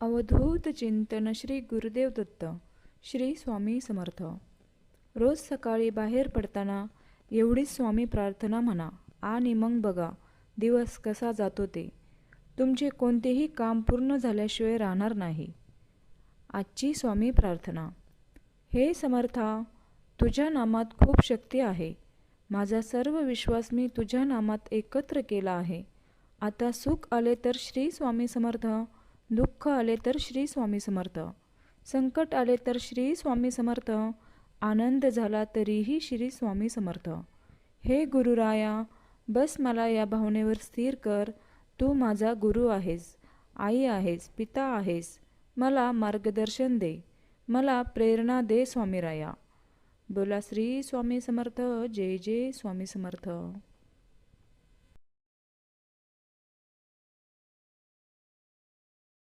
अवधूत चिंतन श्री गुरुदेव दत्त. श्री स्वामी समर्थ. रोज सकाळी बाहेर पडताना एवढीच स्वामी प्रार्थना म्हणा आणि मग बघा दिवस कसा जातो ते. तुमचे कोणतेही काम पूर्ण झाल्याशिवाय राहणार नाही. आजची स्वामी प्रार्थना. हे समर्था, तुझ्या नामात खूप शक्ती आहे. माझा सर्व विश्वास मी तुझ्या नामात एकत्र केला आहे. आता सुख आले तर श्री स्वामी समर्थ, दुःख आले तर श्री स्वामी समर्थ, संकट आले तर श्री स्वामी समर्थ, आनंद झाला तरीही श्री स्वामी समर्थ. हे गुरुराया, बस मला या भावनेवर स्थिर कर. तू माझा गुरु आहेस, आई आहेस, पिता आहेस. मला मार्गदर्शन दे, मला प्रेरणा दे स्वामीराया. बोला श्री स्वामी समर्थ. जय जय स्वामी समर्थ.